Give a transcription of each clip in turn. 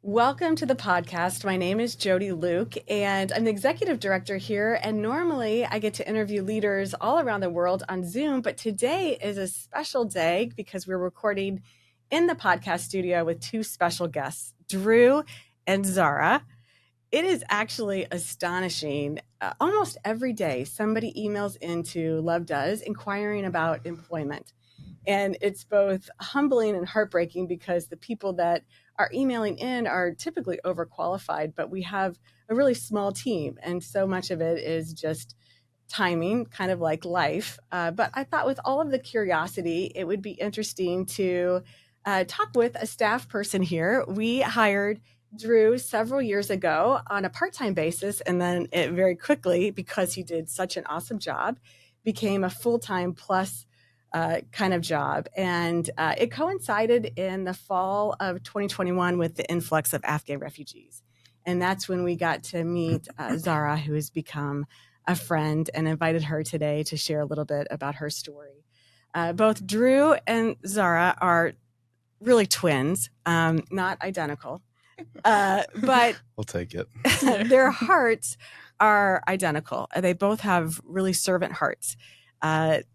Welcome to the podcast. My name is Jody Luke, and I'm the executive director here. And normally I get to interview leaders all around the world on Zoom, but today is a special day because we're recording in the podcast studio with two special guests, Drew and Zahra. It is actually astonishing. Almost every day, somebody emails into Love Does inquiring about employment. And it's both humbling and heartbreaking because the people that are emailing in are typically overqualified, but we have a really small team. And so much of it is just timing, kind of like life. But I thought with all of the curiosity, it would be interesting to talk with a staff person here. We hired Drew several years ago on a part-time basis, and then it very quickly, because he did such an awesome job, became a full-time plus kind of job. And it coincided in the fall of 2021 with the influx of Afghan refugees. And that's when we got to meet Zahra, who has become a friend, and invited her today to share a little bit about her story. Both Drew and Zahra are really twins, not identical, but we'll take it. Their hearts are identical. They both have really servant hearts.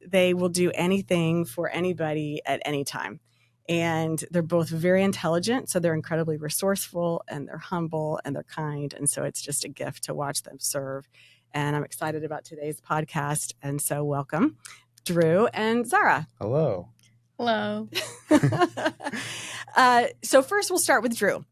They will do anything for anybody at any time. And they're both very intelligent, so they're incredibly resourceful, and they're humble, and they're kind. And so it's just a gift to watch them serve. And I'm excited about today's podcast. And so welcome, Drew and Zahra. Hello. Hello. So first we'll start with Drew.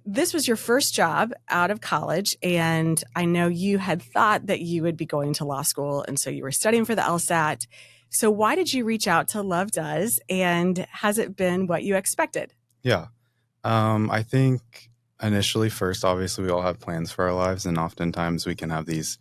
This was your first job out of college, and I know you had thought that you would be going to law school, and so you were studying for the LSAT. So why did you reach out to Love Does, and has it been what you expected? Yeah. I think initially, first, obviously, we all have plans for our lives, and oftentimes we can have these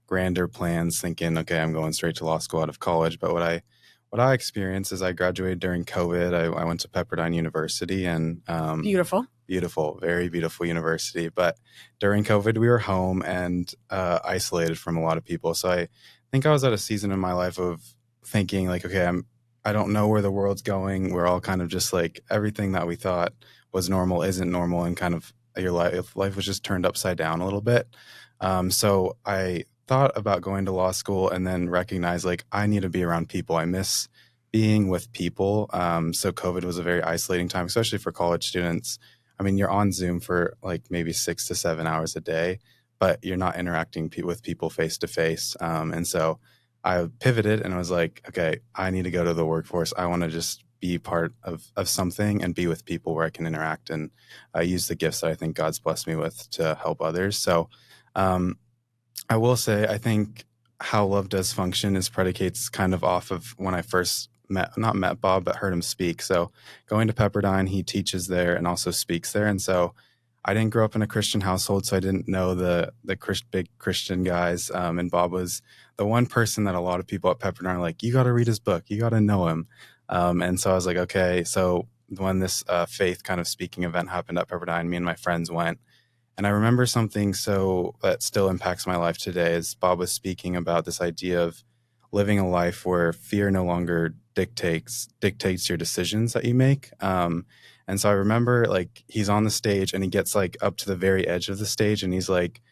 grander plans thinking, okay, I'm going straight to law school out of college. But what I experienced is I graduated during COVID. I went to Pepperdine University, and beautiful, very beautiful university. But during COVID, we were home and isolated from a lot of people. So I think I was at a season in my life of thinking like, okay, I don't know where the world's going. We're all kind of just like everything that we thought was normal isn't normal, and kind of your life was just turned upside down a little bit. So I thought about going to law school, and then recognized like I need to be around people. I miss being with people. So COVID was a very isolating time, especially for college students. I mean, you're on Zoom for like maybe 6 to 7 hours a day, but you're not interacting with people face to face. And so I pivoted and I was like, okay, I need to go to the workforce. I want to just be part of something and be with people where I can interact and use the gifts that I think God's blessed me with to help others. So I will say, I think how Love Does function is predicates kind of off of when I first not met Bob, but heard him speak. So going to Pepperdine, he teaches there and also speaks there. And so I didn't grow up in a Christian household, so I didn't know the big Christian guys. And Bob was the one person that a lot of people at Pepperdine are like, you got to read his book. You got to know him. And so I was like, okay. So when this faith kind of speaking event happened at Pepperdine, me and my friends went. And I remember something so that still impacts my life today is Bob was speaking about this idea of living a life where fear no longer dictates your decisions that you make. And so I remember like he's on the stage and he gets like up to the very edge of the stage and he's like,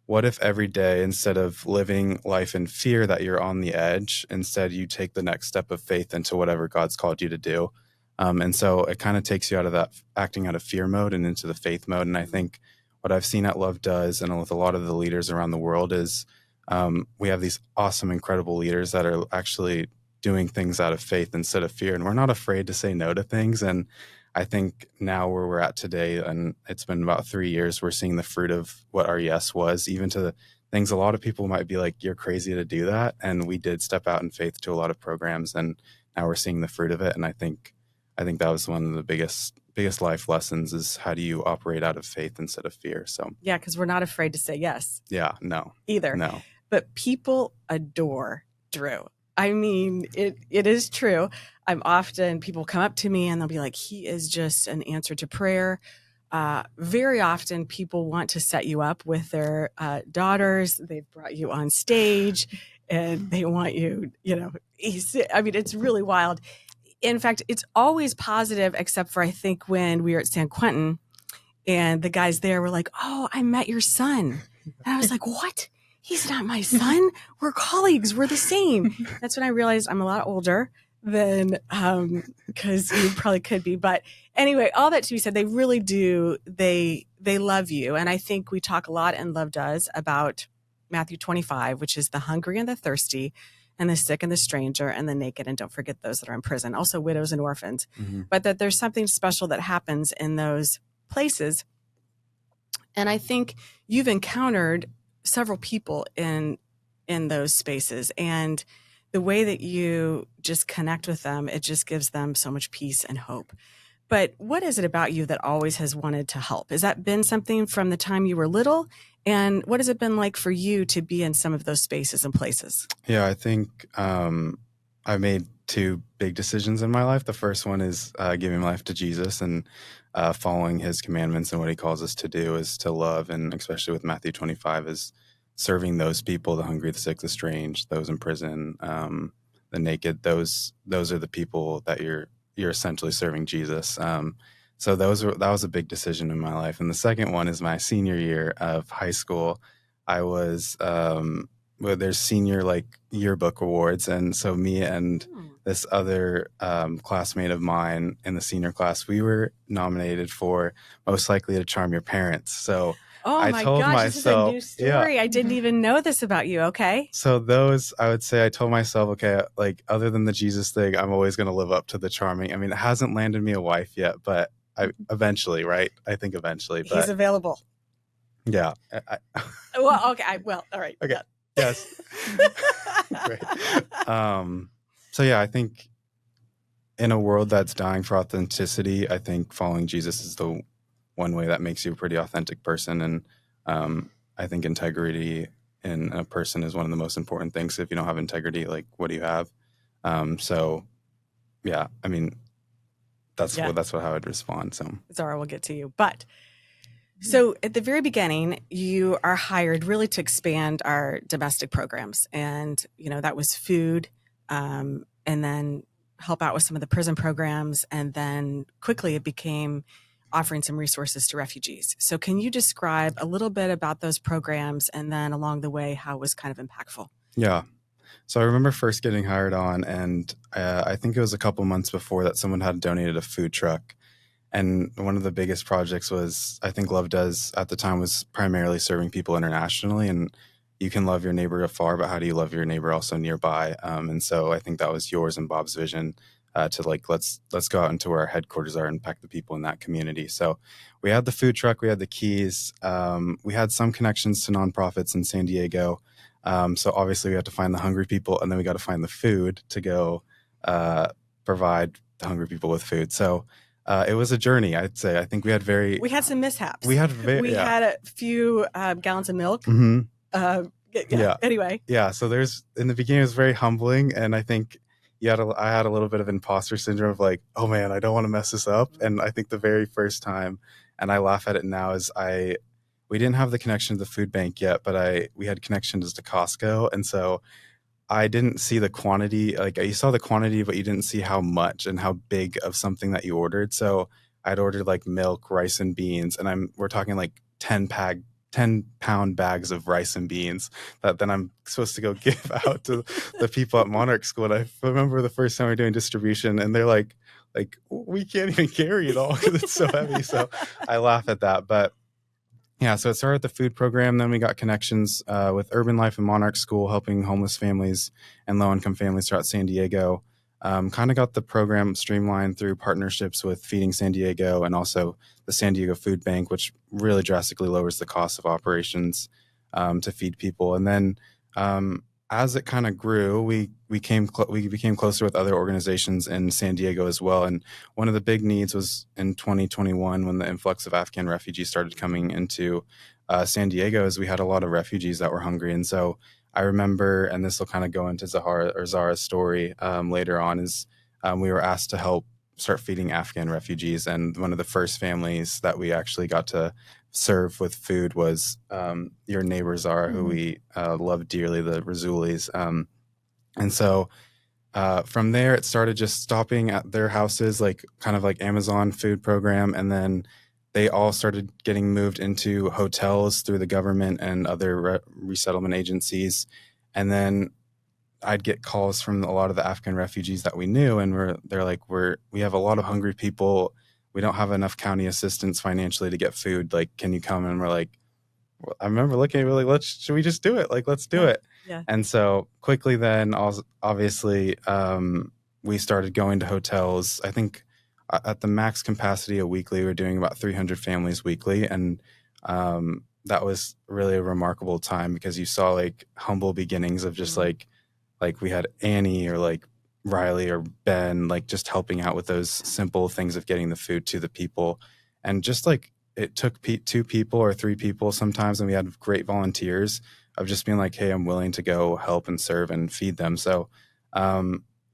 what if every day, instead of living life in fear that you're on the edge, instead you take the next step of faith into whatever God's called you to do. And so it kind of takes you out of that acting out of fear mode and into the faith mode. And I think what I've seen at Love Does and with a lot of the leaders around the world is we have these awesome, incredible leaders that are actually doing things out of faith instead of fear. And we're not afraid to say no to things. And I think now where we're at today, and it's been about 3 years, we're seeing the fruit of what our yes was, even to the things a lot of people might be like, you're crazy to do that. And we did step out in faith to a lot of programs, and now we're seeing the fruit of it. And I think that was one of the biggest life lessons is how do you operate out of faith instead of fear? So yeah, because we're not afraid to say yes. Yeah, no. Either. No. But people adore Drew. I mean, it is true. People come up to me and they'll be like, he is just an answer to prayer. Very often people want to set you up with their daughters. They've brought you on stage and they want you, it's really wild. In fact, it's always positive, except for I think when we were at San Quentin, And the guys there were like, "Oh, I met your son." And I was like, "What? He's not my son. We're colleagues. We're the same." That's when I realized I'm a lot older than, because you probably could be. But anyway, all that to be said, they really do. They love you. And I think we talk a lot in Love Does about Matthew 25, which is the hungry and the thirsty and the sick and the stranger and the naked. And don't forget those that are in prison, also widows and orphans. Mm-hmm. But that there's something special that happens in those places. And I think you've encountered several people in those spaces, and the way that you just connect with them, it just gives them so much peace and hope. But what is it about you that always has wanted to help? Has that been something from the time you were little? And what has it been like for you to be in some of those spaces and places? Yeah, I think I made two big decisions in my life. The first one is giving my life to Jesus and following his commandments, and what he calls us to do is to love, and especially with Matthew 25 is serving those people, the hungry, the sick, the strange, those in prison, the naked. Those are the people that you're essentially serving Jesus. So that was a big decision in my life. And the second one is my senior year of high school. I was well, there's senior like yearbook awards, and so me and this other classmate of mine in the senior class, we were nominated for most likely to charm your parents. So Oh I my told gosh, this is a myself, new story. I didn't even know this about you. Okay. so those, I would say I told myself, okay, like other than the Jesus thing, I'm always going to live up to the charming. I mean, it hasn't landed me a wife yet, but I eventually, right? I think eventually, He's but available. yeah. Well, okay. Well, all right. Okay. Yeah. Yes. Great. So yeah, I think in a world that's dying for authenticity, I think following Jesus is the one way that makes you a pretty authentic person. And I think integrity in a person is one of the most important things. If you don't have integrity, like what do you have? So yeah, I mean, that's Yeah. how I'd respond. So Zahra will get to you. But so at the very beginning, you are hired really to expand our domestic programs. And, that was food, and then help out with some of the prison programs. And then quickly it became offering some resources to refugees. So can you describe a little bit about those programs and then along the way, how it was kind of impactful? yeah. So I remember first getting hired on, and I think it was a couple months before that someone had donated a food truck. And one of the biggest projects was, I think Love Does at the time was primarily serving people internationally. And you can love your neighbor afar, but how do you love your neighbor also nearby? And so I think that was yours and Bob's vision to like, let's go out into where our headquarters are and impact the people in that community. So we had the food truck, we had the keys, we had some connections to nonprofits in San Diego. So obviously we had to find the hungry people, and then we got to find the food to go provide the hungry people with food. So it was a journey, I'd say. I think we had some mishaps. We had a few gallons of milk. Mm-hmm. Yeah. Anyway. Yeah. So in the beginning, it was very humbling, and I think I had a little bit of imposter syndrome of like, oh man, I don't want to mess this up. And I think the very first time, and I laugh at it now, is we didn't have the connection to the food bank yet, but we had connections to Costco, and so I didn't see the quantity. Like you saw the quantity, but you didn't see how much and how big of something that you ordered. So I'd ordered like milk, rice, and beans, and we're talking like 10-pound bags of rice and beans that then I'm supposed to go give out to the people at Monarch School. And I remember the first time we were doing distribution, and they're like we can't even carry it all because it's so heavy. So I laugh at that, but. Yeah, so it started with the food program. Then we got connections with Urban Life and Monarch School, helping homeless families and low-income families throughout San Diego. Kind of got the program streamlined through partnerships with Feeding San Diego and also the San Diego Food Bank, which really drastically lowers the cost of operations to feed people. And then as it kind of grew, we became closer with other organizations in San Diego as well. And one of the big needs was in 2021 when the influx of Afghan refugees started coming into San Diego, is we had a lot of refugees that were hungry. And so I remember, and this will kind of go into Zahra's story later on, is we were asked to help start feeding Afghan refugees. And one of the first families that we actually got to serve with food was your neighbor Zahra, who we love dearly, the Razulis. And so from there, it started just stopping at their houses, like kind of like Amazon food program. And then they all started getting moved into hotels through the government and other resettlement agencies. And then I'd get calls from a lot of the Afghan refugees that we knew, and they're like, we have a lot of hungry people. We don't have enough county assistance financially to get food. Like, can you come? And we're like, well, I remember looking at it, we're like, should we just do it? Like, let's do Yeah. it. Yeah. And so quickly then, obviously, we started going to hotels. I think at the max capacity a weekly, we were doing about 300 families weekly. And that was really a remarkable time because you saw like humble beginnings of just like we had Annie or like Riley or Ben, like just helping out with those simple things of getting the food to the people. And just like it took two people or three people sometimes, and we had great volunteers of just being like, hey, I'm willing to go help and serve and feed them. So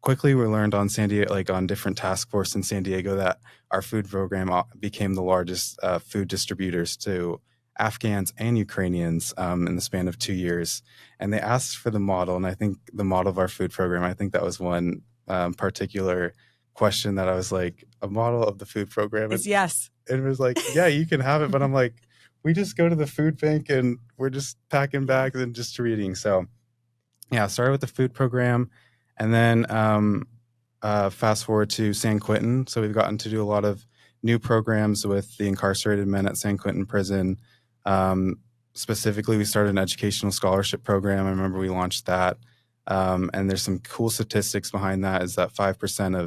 quickly we learned on San Diego, like on different task force in San Diego, that our food program became the largest food distributors to Afghans and Ukrainians in the span of 2 years. And they asked for the model. And I think the model of our food program, I think that was one particular question that I was like, a model of the food program. It's yes. And it was like, yeah, you can have it. But I'm like, we just go to the food bank and we're just packing bags and distributing. So yeah, started with the food program. And then fast forward to San Quentin. So we've gotten to do a lot of new programs with the incarcerated men at San Quentin Prison. Specifically, we started an educational scholarship program. I remember we launched that. And there's some cool statistics behind that, is that 5%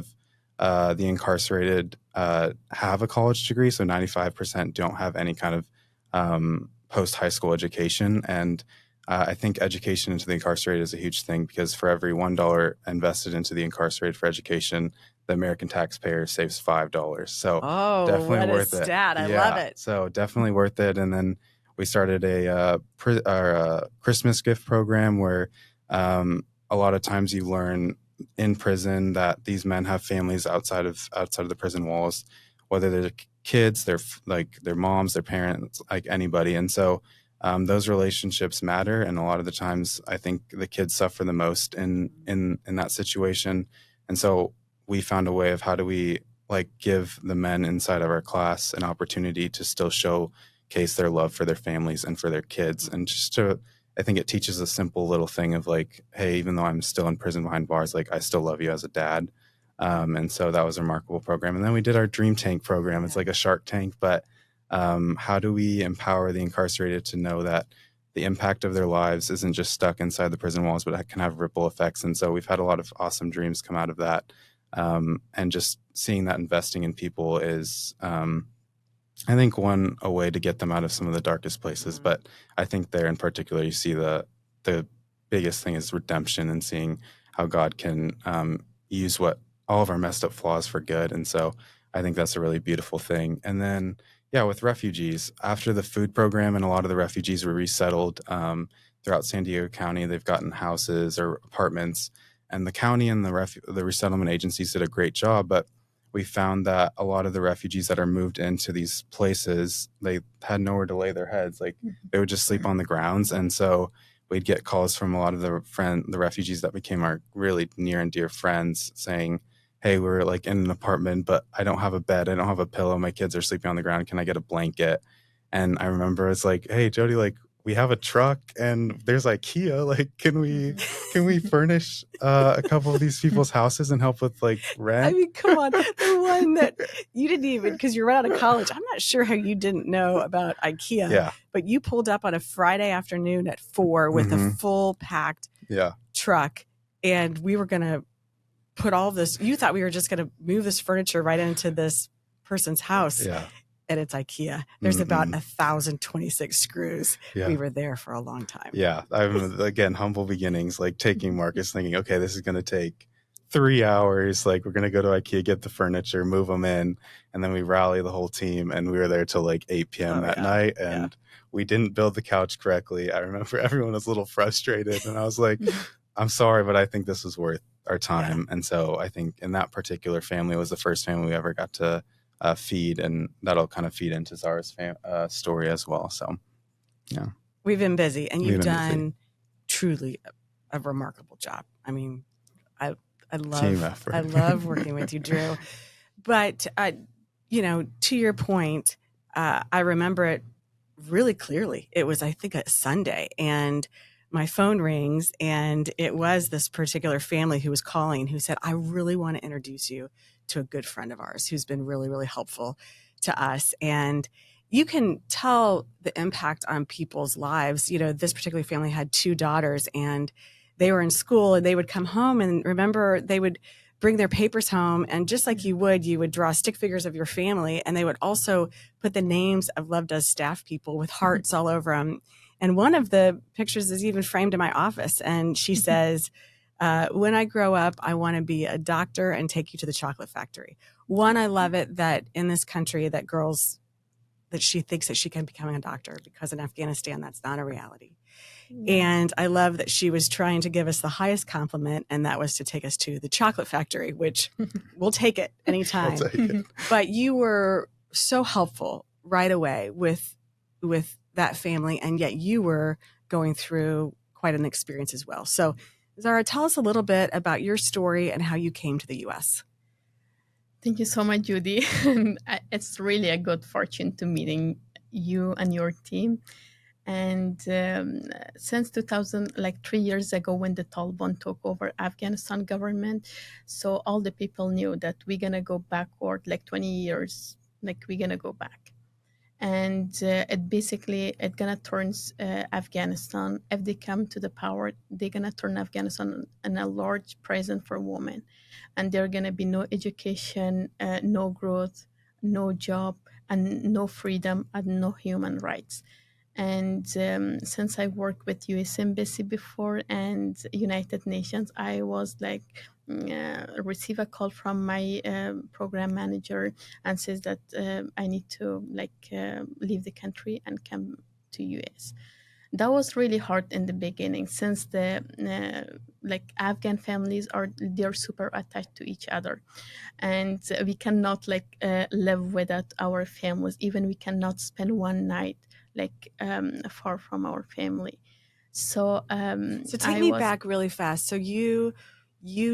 of the incarcerated have a college degree. So 95% don't have any kind of post-high school education. And I think education into the incarcerated is a huge thing, because for every $1 invested into the incarcerated for education, the American taxpayer saves $5. So definitely what worth a stat. it. I love it. So definitely worth it. And then we started a Christmas gift program where a lot of times you learn in prison that these men have families outside of the prison walls, whether they're kids, their moms, their parents, like anybody. And so those relationships matter, and a lot of the times I think the kids suffer the most in that situation. And so we found a way of how do we like give the men inside of our class an opportunity to still showcase their love for their families and for their kids, and just to, I think it teaches a simple little thing of like, hey, even though I'm still in prison behind bars, like I still love you as a dad. And so that was a remarkable program. And then we did our Dream Tank program. It's like a Shark Tank, but how do we empower the incarcerated to know that the impact of their lives isn't just stuck inside the prison walls, but it can have ripple effects? And so we've had a lot of awesome dreams come out of that. And just seeing that investing in people is, I think, a way to get them out of some of the darkest places. But I think there in particular, you see the biggest thing is redemption, and seeing how God can use all of our messed up flaws for good. And so I think that's a really beautiful thing. And then, yeah, with refugees, after the food program, and a lot of the refugees were resettled throughout San Diego County, they've gotten houses or apartments, and the county and the resettlement agencies did a great job. But we found that a lot of the refugees that are moved into these places, they had nowhere to lay their heads. Like they would just sleep on the grounds. And so we'd get calls from a lot of the refugees that became our really near and dear friends saying, hey, we're like in an apartment, but I don't have a bed. I don't have a pillow. My kids are sleeping on the ground. Can I get a blanket? And I remember it's like, hey, Jody, like we have a truck and there's IKEA. Like, can we furnish a couple of these people's houses and help with like rent? I mean, come on. The one that you didn't even, because you're right out of college. I'm not sure how you didn't know about IKEA. Yeah. But you pulled up on a Friday afternoon at 4 with a full packed truck. And we were going to put all this, you thought we were just going to move this furniture right into this person's house. Yeah. And it's IKEA. There's about 1,026 screws. Yeah. We were there for a long time. Yeah. I'm, again, humble beginnings, like taking Marcus thinking, okay, this is going to take 3 hours. Like we're going to go to IKEA, get the furniture, move them in. And then we rally the whole team, and we were there till like 8 p.m. that night. And we didn't build the couch correctly. I remember everyone was a little frustrated, and I was like, I'm sorry, but I think this is worth our time. And so I think in that particular family was the first family we ever got to feed, and that'll kind of feed into Zahra's story as well. So, yeah, we've been busy, and you've done truly a remarkable job. I mean, I love team effort. I love working with you, Drew. But to your point, I remember it really clearly. It was, I think, a Sunday, and my phone rings, and it was this particular family who was calling, who said, I really want to introduce you to a good friend of ours who's been really, really helpful to us. And you can tell the impact on people's lives. You know, this particular family had two daughters, and they were in school, and they would come home, and remember, they would bring their papers home, and just like you would draw stick figures of your family, and they would also put the names of Love Does staff people with hearts all over them. And one of the pictures is even framed in my office, and she says, when I grow up, I want to be a doctor and take you to the chocolate factory. One, I love it that in this country that girls, that she thinks that she can become a doctor, because in Afghanistan, that's not a reality. And I love that she was trying to give us the highest compliment, and that was to take us to the chocolate factory, which we'll take it I'll anytime. take it. But you were so helpful right away with that family, and yet you were going through quite an experience as well. So, Zahra, tell us a little bit about your story and how you came to the U.S. Thank you so much, Judy. It's really a good fortune to meeting you and your team. And since 2000, like 3 years ago, when the Taliban took over Afghanistan government, so all the people knew that we're gonna go backward, like 20 years, like we're gonna go back. And it gonna turn Afghanistan. If they come to the power, they're gonna turn Afghanistan in a large prison for women, and there gonna be no education, no growth, no job, and no freedom, and no human rights. And since I worked with U.S. Embassy before and United Nations, I was like receive a call from my program manager and says that I need to leave the country and come to U.S. That was really hard in the beginning, since the Afghan families they're super attached to each other, and we cannot live without our families. Even we cannot spend one night far from our family. So So take me back really fast. So you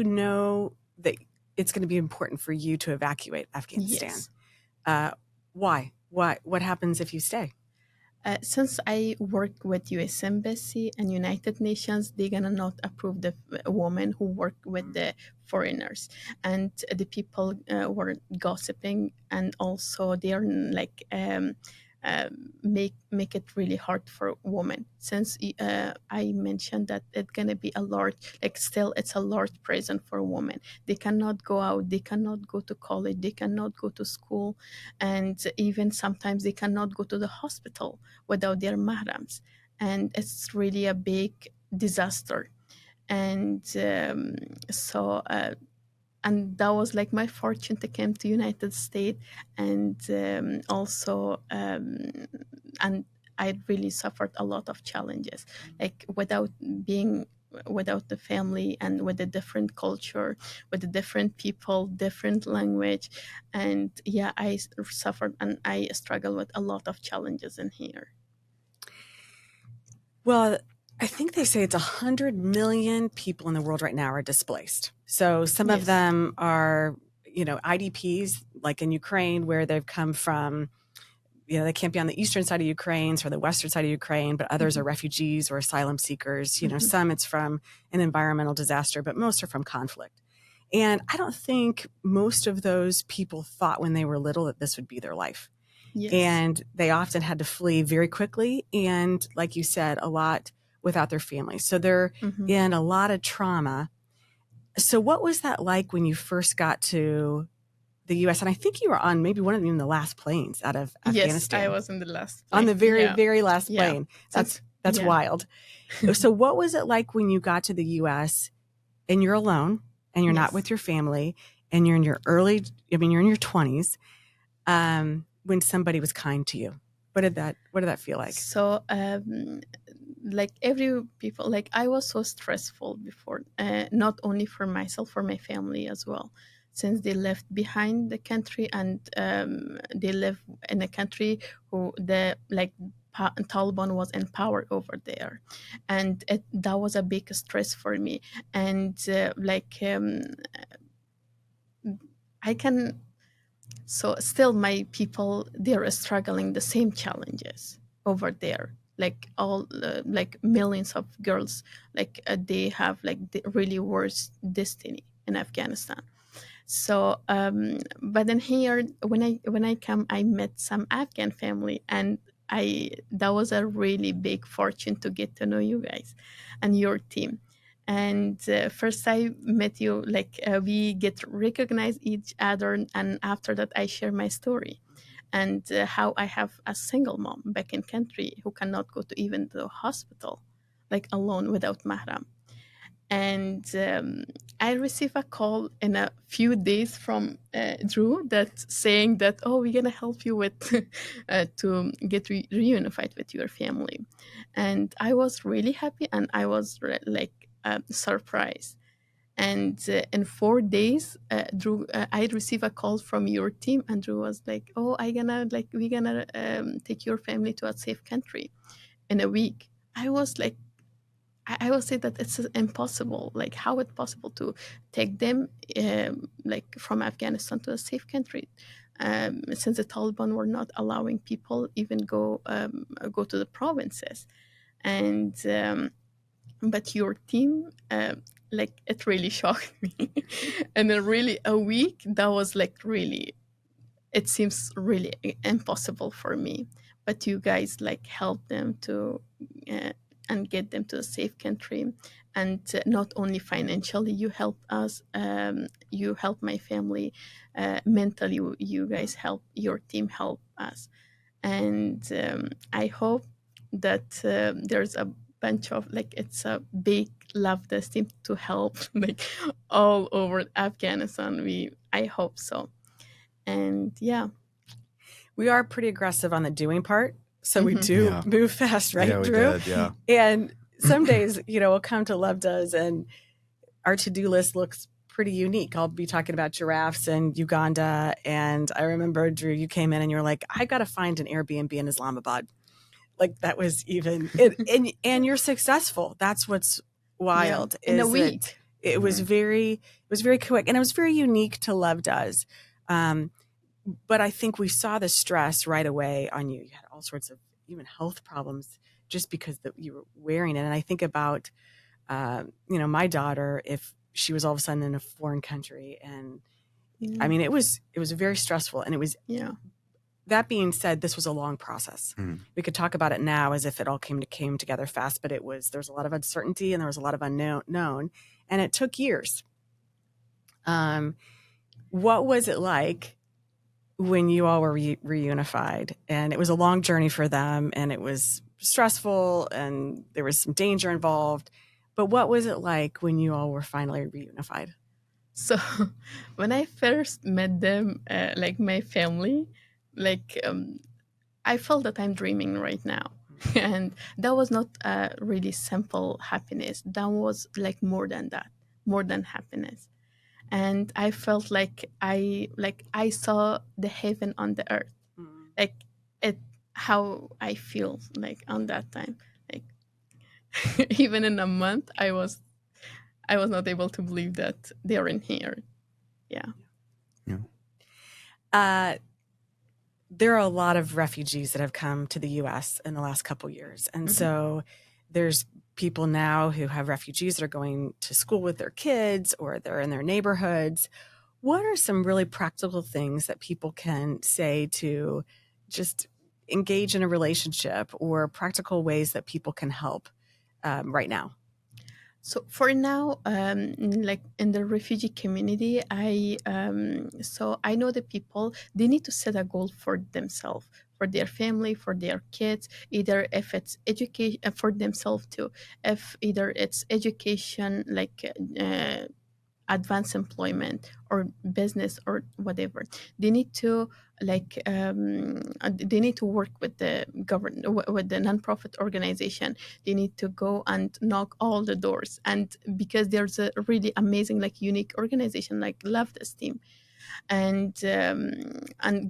know that it's going to be important for you to evacuate Afghanistan. Yes. Why? What happens if you stay? Since I work with U.S. Embassy and United Nations, they're gonna not approve the women who work with the foreigners, and the people were gossiping, and also they are make it really hard for women, since I mentioned that it's gonna be a large, still it's a large prison for women. They cannot go out, they cannot go to college, they cannot go to school, and even sometimes they cannot go to the hospital without their mahrams, and it's really a big disaster. And and that was like my fortune to come to United States, and also and I really suffered a lot of challenges, without the family, and with a different culture, with the different people, different language. And yeah, I suffered and I struggled with a lot of challenges in here. Well, I think they say it's 100 million people in the world right now are displaced. So some of Yes. them are, IDPs, like in Ukraine, where they've come from. They can't be on the eastern side of Ukraine or the western side of Ukraine, but others are refugees or asylum seekers. Some it's from an environmental disaster, but most are from conflict. And I don't think most of those people thought when they were little that this would be their life. Yes. And they often had to flee very quickly, and like you said, a lot without their families. So they're in a lot of trauma. So what was that like when you first got to the U.S.? And I think you were on maybe one of even the last planes out of Afghanistan. Yes, I was in the last plane. On the very last plane. That's Yeah. wild. So what was it like when you got to the U.S. and you're alone and you're not with your family and you're in your you're in your 20s, when somebody was kind to you? What did that feel like? So every people, I was so stressful before, not only for myself, for my family as well, since they left behind the country, and they live in a country who Taliban was in power over there, and that was a big stress for me. And I can So still my people, they're struggling the same challenges over there, like all like millions of girls, like they have like the really worst destiny in Afghanistan. So but then here when I come, I met some Afghan family, and I that was a really big fortune to get to know you guys and your team. And first I met you, like we get recognize each other, and after that I share my story, and how I have a single mom back in country who cannot go to even the hospital, like alone without mahram. And I received a call in a few days from Drew that saying that, oh, we're gonna help you with to get reunified with your family. And I was really happy, and I was like surprised. And in 4 days, Drew, I received a call from your team, and Drew was like, "Oh, we're gonna take your family to a safe country in a week." I was like, I will say that it's impossible. Like, how it's possible to take them like from Afghanistan to a safe country, since the Taliban were not allowing people even go to the provinces, and but your team. Like it really shocked me, and then really a week that was like really, it seems really impossible for me, but you guys like help them to uh, and get them to a safe country. And not only financially you help us, you help my family, mentally you guys help, your team help us. And I hope that there's a bunch of like, it's a big love that team to help like all over Afghanistan. I hope so. And yeah. We are pretty aggressive on the doing part. So we do Yeah. move fast, right, Yeah, we Drew? did, yeah. And some days, we'll come to Love Does and our to-do list looks pretty unique. I'll be talking about giraffes in Uganda. And I remember, Drew, you came in and you were like, I got to find an Airbnb in Islamabad. Like that was even, and you're successful. That's what's wild. In a is week. that it was very quick, and it was very unique to Love Does. But I think we saw the stress right away on you. You had all sorts of even health problems just because you were wearing it. And I think about, my daughter, if she was all of a sudden in a foreign country, and I mean, it was very stressful, and it was. Yeah. That being said, this was a long process. We could talk about it now as if it all came together fast, but there was a lot of uncertainty and there was a lot of unknown, and it took years. What was it like when you all were reunified? And it was a long journey for them, and it was stressful, and there was some danger involved. But what was it like when you all were finally reunified? So when I first met them, like my family, like I felt that I'm dreaming right now. And that was not a really simple happiness. That was like more than that, more than happiness. And I felt like I saw the heaven on the earth. Like it, how I feel like on that time. Like even in a month, I was not able to believe that they're in here. Yeah. There are a lot of refugees that have come to the U.S. in the last couple years. And so there's people now who have refugees that are going to school with their kids, or they're in their neighborhoods. What are some really practical things that people can say to just engage in a relationship, or practical ways that people can help right now? So for now, like in the refugee community, so I know the people, they need to set a goal for themselves, for their family, for their kids. Either if it's education for themselves too, if either it's education, like advanced employment or business or whatever, they need to they need to work with the government, with the nonprofit organization. They need to go and knock all the doors, and because there's a really amazing, like unique organization like Love This Team, And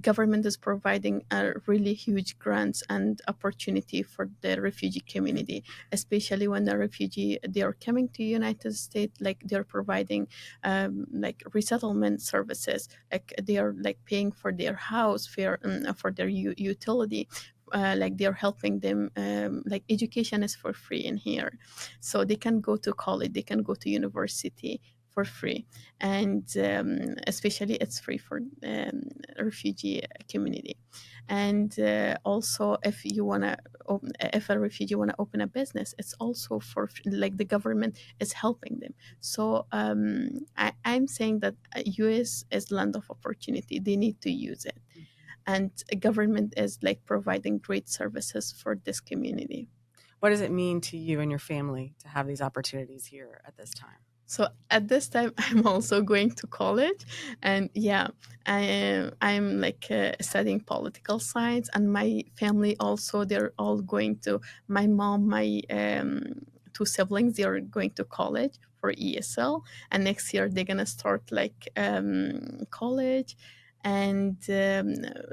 government is providing a really huge grants and opportunity for the refugee community, especially when the refugee they are coming to United States. Like they're providing like resettlement services, like they are like paying for their house for their utility. Like they're helping them, like education is for free in here, so they can go to college, they can go to university for free. And especially it's free for refugee community. And also if you want to if a refugee want to open a business, it's also for like the government is helping them. So I'm saying that US is land of opportunity, they need to use it. And government is like providing great services for this community. What does it mean to you and your family to have these opportunities here at this time? So at this time, I'm also going to college, and yeah, I'm like studying political science, and my family also they're all going to. My mom, my two siblings, they are going to college for ESL, and next year they're gonna start like college, and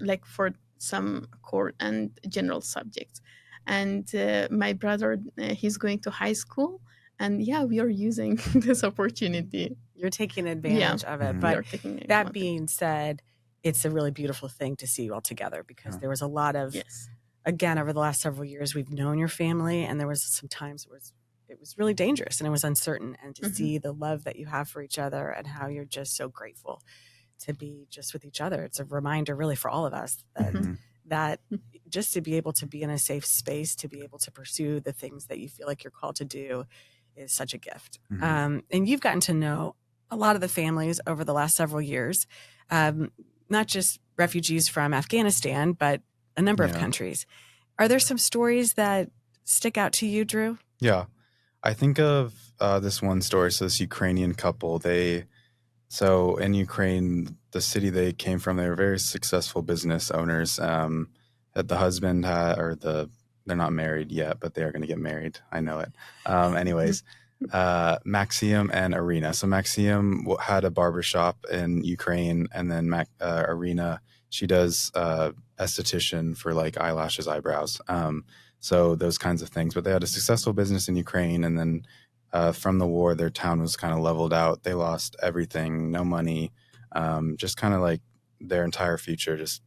like for some core and general subjects. And my brother, he's going to high school, and yeah, we are using this opportunity. You're taking advantage of it. Mhm. We But are taking that advantage. being said, it's a really beautiful thing to see you all together, because Yeah. there was a lot of, Yes. again, over the last several years, we've known your family, and there was some times where it was really dangerous and it was uncertain. And to Mhm. see the love that you have for each other and how you're just so grateful to be just with each other, it's a reminder really for all of us that Mhm. that just to be able to be in a safe space, to be able to pursue the things that you feel like you're called to do, is such a gift. And you've gotten to know a lot of the families over the last several years, not just refugees from Afghanistan, but a number of Yeah. countries. Are there some stories that stick out to you, Drew? Yeah. I think of this one story. So this Ukrainian couple, so in Ukraine, the city they came from, they were very successful business owners. That the husband had, they're not married yet, but they are going to get married. I know it. Anyways, Maxim and Irina. So Maxim had a barbershop in Ukraine, and then Irina, she does esthetician for like eyelashes, eyebrows. So those kinds of things. But they had a successful business in Ukraine, and then from the war, their town was kind of leveled out. They lost everything, no money, just kind of like their entire future just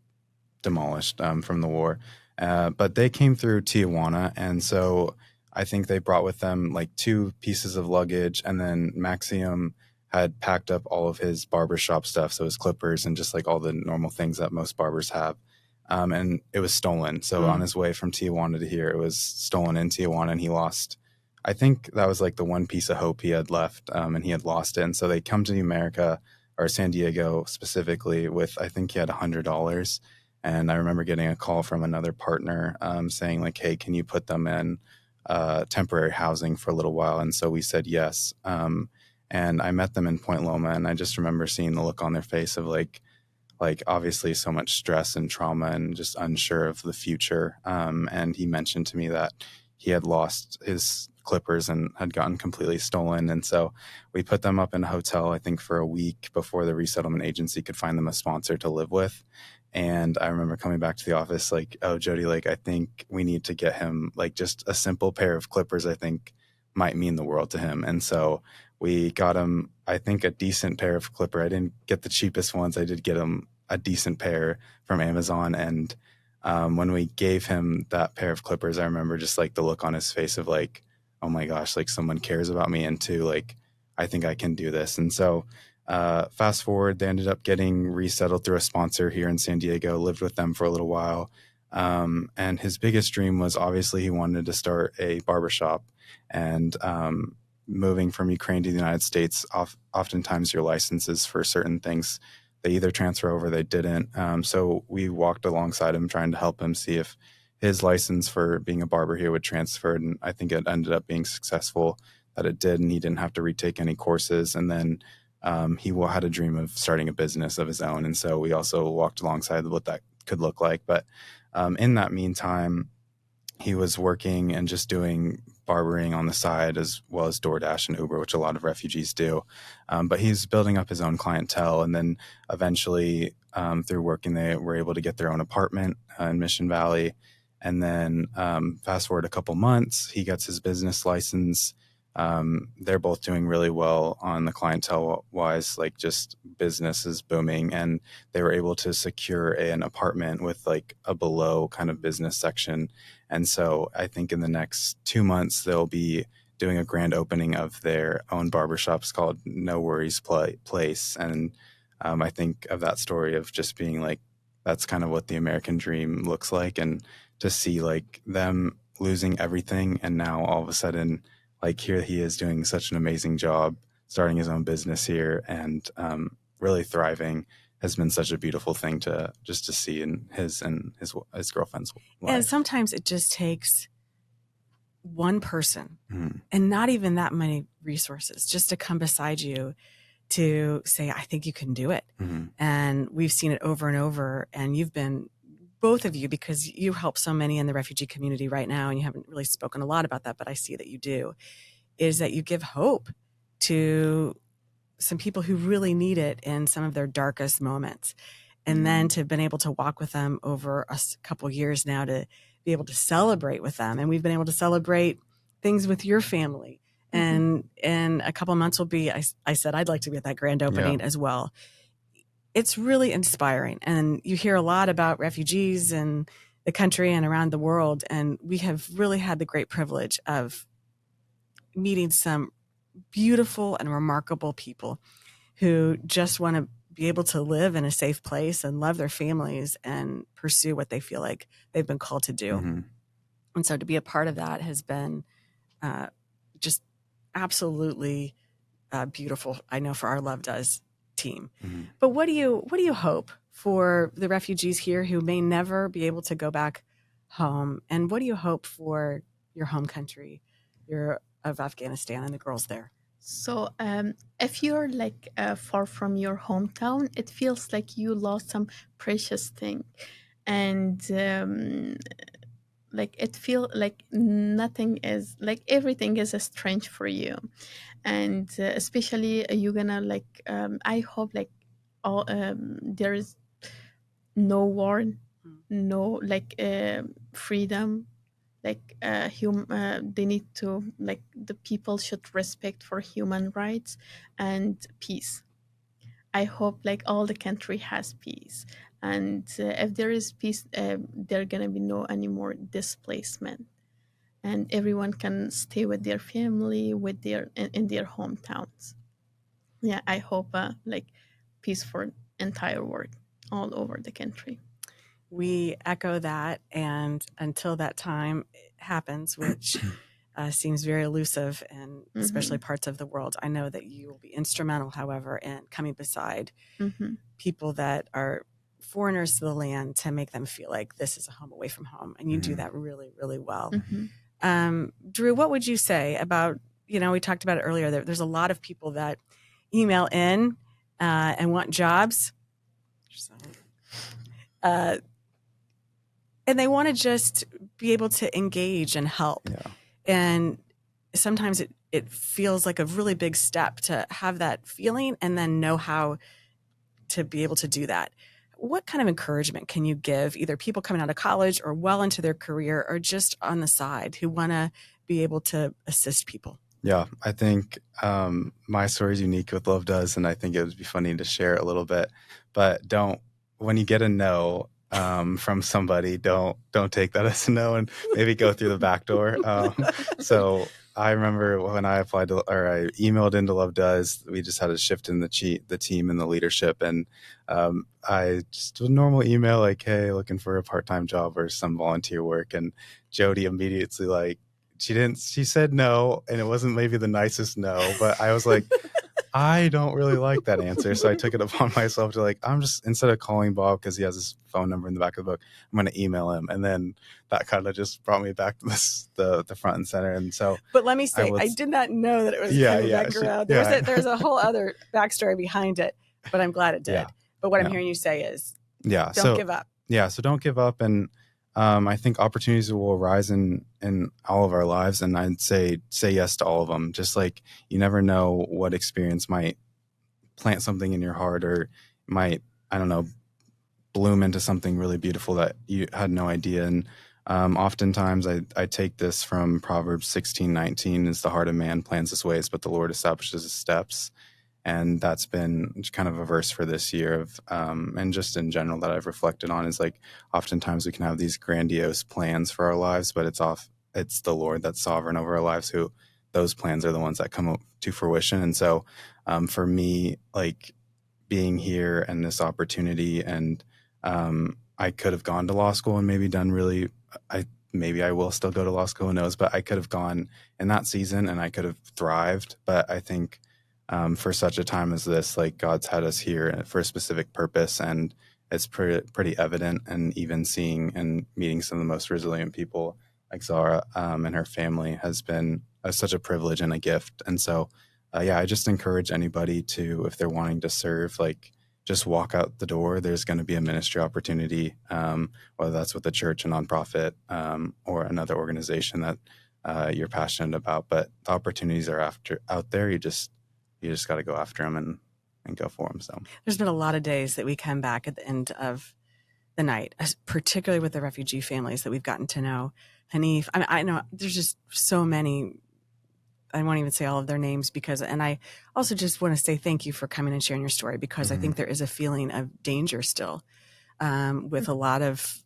demolished from the war. But they came through Tijuana, and so I think they brought with them like 2 pieces of luggage, and then Maxim had packed up all of his barbershop stuff, so his clippers and just like all the normal things that most barbers have. And it was stolen. So on his way from Tijuana to here, it was stolen in Tijuana, and he lost. I think that was like the one piece of hope he had left, and he had lost it. And so they come to America, or San Diego specifically, with I think he had $100. And I remember getting a call from another partner saying like, hey, can you put them in temporary housing for a little while? And so we said yes. And I met them in Point Loma, and I just remember seeing the look on their face of like obviously so much stress and trauma and just unsure of the future. And he mentioned to me that he had lost his clippers and had gotten completely stolen. And so we put them up in a hotel, I think for a week before the resettlement agency could find them a sponsor to live with. And I remember coming back to the office like, oh, Jody, like, I think we need to get him like just a simple pair of clippers, I think might mean the world to him. And so we got him, I think, a decent pair of clipper. I didn't get the cheapest ones. I did get him a decent pair from Amazon. And when we gave him that pair of clippers, I remember just like the look on his face of like, oh my gosh, like someone cares about me. And two, like, I think I can do this. And so fast forward, they ended up getting resettled through a sponsor here in San Diego, lived with them for a little while. And his biggest dream was obviously he wanted to start a barbershop. And moving from Ukraine to the United States, oftentimes your licenses for certain things, they either transfer over, they didn't. So we walked alongside him trying to help him see if his license for being a barber here would transfer. And I think it ended up being successful that it did, and he didn't have to retake any courses. And then he had a dream of starting a business of his own. And so we also walked alongside what that could look like. But in that meantime, he was working and just doing barbering on the side as well as DoorDash and Uber, which a lot of refugees do. But he's building up his own clientele. And then eventually, through working, they were able to get their own apartment in Mission Valley. And then fast forward a couple months, he gets his business license. They're both doing really well on the clientele wise, like just business is booming, and they were able to secure an apartment with like a below kind of business section. And so I think in the next 2 months, they'll be doing a grand opening of their own barbershops called No Worries Place. And I think of that story of just being like, that's kind of what the American dream looks like. And to see like them losing everything, and now all of a sudden, like here he is doing such an amazing job, starting his own business here and really thriving, has been such a beautiful thing to just to see in his girlfriend's life. And sometimes it just takes one person Mhm. and not even that many resources just to come beside you to say, I think you can do it. Mhm. And we've seen it over and over. And you've been, both of you, because you help so many in the refugee community right now, and you haven't really spoken a lot about that, but I see that you do, is that you give hope to some people who really need it in some of their darkest moments. And then to have been able to walk with them over a couple years now, to be able to celebrate with them. And we've been able to celebrate things with your family. And in a couple months will be, I said, I'd like to be at that grand opening as well. It's really inspiring. And you hear a lot about refugees in the country and around the world. And we have really had the great privilege of meeting some beautiful and remarkable people who just want to be able to live in a safe place and love their families and pursue what they feel like they've been called to do. Mhm. And so to be a part of that has been just absolutely beautiful, I know, for our Love Does team. Mhm. But what do you hope for the refugees here who may never be able to go back home? And what do you hope for your home country of Afghanistan and the girls there? So, if you're like far from your hometown, it feels like you lost some precious thing, and like it feels like nothing is like everything is strange for you, and especially you're gonna like I hope like all there is no war, no like freedom, like they need to like the people should respect for human rights and peace. I hope like all the country has peace, and if there is peace, there gonna be no any more displacement, and everyone can stay with their family, with their in their hometowns. Yeah, I hope like peace for entire world, all over the country. We echo that, and until that time happens, which seems very elusive in especially parts of the world, I know that you will be instrumental, however, in coming beside people that are foreigners to the land to make them feel like this is a home away from home. And you do that really, really well. Drew, what would you say about, we talked about it earlier, there's a lot of people that email in and want jobs. And they want to just be able to engage and help. Yeah. And sometimes it feels like a really big step to have that feeling and then know how to be able to do that. What kind of encouragement can you give either people coming out of college or well into their career or just on the side who want to be able to assist people? Yeah, I think my story is unique with Love Does, and I think it would be funny to share it a little bit. But when you get a no from somebody, don't take that as a no, and maybe go through the back door. So I remember when I applied to, or I emailed into Love Does, we just had a shift in the team and the leadership, and I just a normal email like, "Hey, looking for a part-time job or some volunteer work," and Jody immediately like. She said no, and it wasn't maybe the nicest no, but I was like, I don't really like that answer. So I took it upon myself to like, I'm just, instead of calling Bob because he has his phone number in the back of the book, I'm going to email him. And then that kind of just brought me back to the front and center. And so, but let me say, I did not know that it was coming back around. There's a whole other backstory behind it, but I'm glad it did. But what I'm hearing you say is, don't give up. Yeah. So don't give up. And I think opportunities will arise in all of our lives, and I'd say yes to all of them. Just like you never know what experience might plant something in your heart, or might, I don't know, bloom into something really beautiful that you had no idea. And oftentimes I take this from Proverbs 16:19, is the heart of man plans his ways, but the Lord establishes his steps. And that's been kind of a verse for this year of, and just in general that I've reflected on, is like, oftentimes we can have these grandiose plans for our lives, but it's the Lord that's sovereign over our lives, who those plans are the ones that come to fruition. And so for me, like, being here and this opportunity, and I could have gone to law school and maybe done really, maybe I will still go to law school, who knows, but I could have gone in that season and I could have thrived. But I think for such a time as this, like, God's had us here for a specific purpose, and it's pretty evident. And even seeing and meeting some of the most resilient people like Zahra and her family has been such a privilege and a gift. And so, yeah, I just encourage anybody to, if they're wanting to serve, like, just walk out the door. There's going to be a ministry opportunity, whether that's with a church, a nonprofit, or another organization that you're passionate about. But the opportunities are out there. You just got to go after them and go for them. So There's been a lot of days that we come back at the end of the night, particularly with the refugee families that we've gotten to know. Hanif, I know there's just so many. I won't even say all of their names and I also just want to say thank you for coming and sharing your story, because I think there is a feeling of danger still with a lot of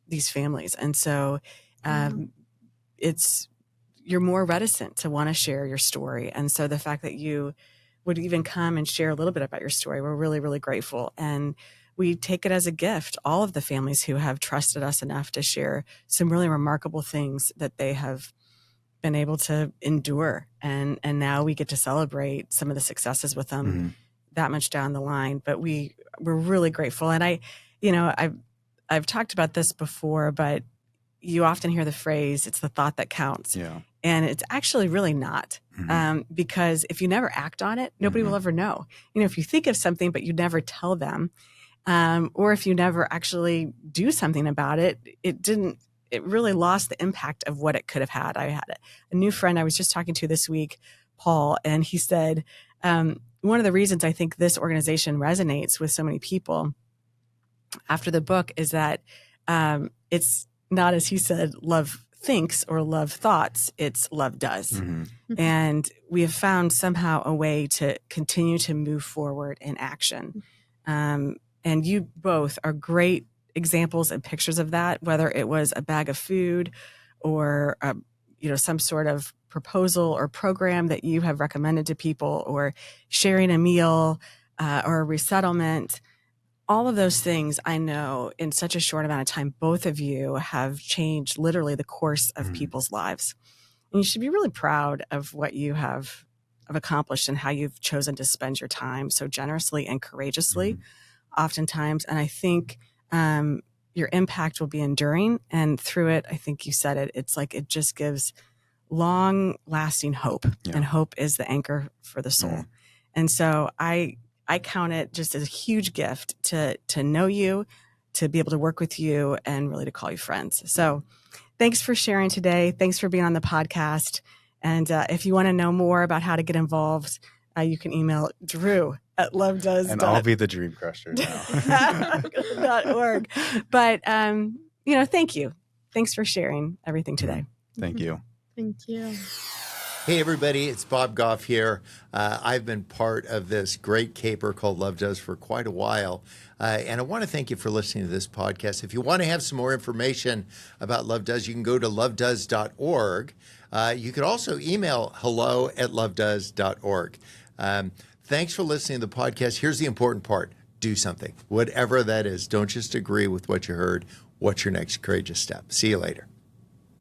these families. And so you're more reticent to want to share your story. And so the fact that you would even come and share a little bit about your story, we're really, really grateful. And we take it as a gift, all of the families who have trusted us enough to share some really remarkable things that they have been able to endure. And now we get to celebrate some of the successes with them that much down the line. But we're really grateful. And I've talked about this before, but you often hear the phrase, it's the thought that counts. yeah. And it's actually really not, because if you never act on it, nobody will ever know. If you think of something, but you never tell them, or if you never actually do something about it, it really lost the impact of what it could have had. I had a new friend I was just talking to this week, Paul, and he said, one of the reasons I think this organization resonates with so many people after the book is that it's not, as he said, love thinks or love thoughts, it's love does. And we have found somehow a way to continue to move forward in action. And you both are great examples and pictures of that, whether it was a bag of food or some sort of proposal or program that you have recommended to people, or sharing a meal or a resettlement. All of those things, I know, in such a short amount of time, both of you have changed literally the course of people's lives. And you should be really proud of what you have accomplished and how you've chosen to spend your time so generously and courageously oftentimes. And I think your impact will be enduring. And through it, I think you said it, it's like it just gives long lasting hope. Yeah. And hope is the anchor for the soul. And so I count it just as a huge gift to know you, to be able to work with you, and really to call you friends. So thanks for sharing today. Thanks for being on the podcast. And if you want to know more about how to get involved, you can email Drew at lovedoes. And I'll be the dream crusher now. .org. But, thank you. Thanks for sharing everything today. Thank you. Thank you. Hey, everybody, it's Bob Goff here. I've been part of this great caper called Love Does for quite a while. And I want to thank you for listening to this podcast. If you want to have some more information about Love Does, you can go to lovedoes.org. You could also email hello@lovedoes.org. Thanks for listening to the podcast. Here's the important part. Do something, whatever that is. Don't just agree with what you heard. What's your next courageous step? See you later.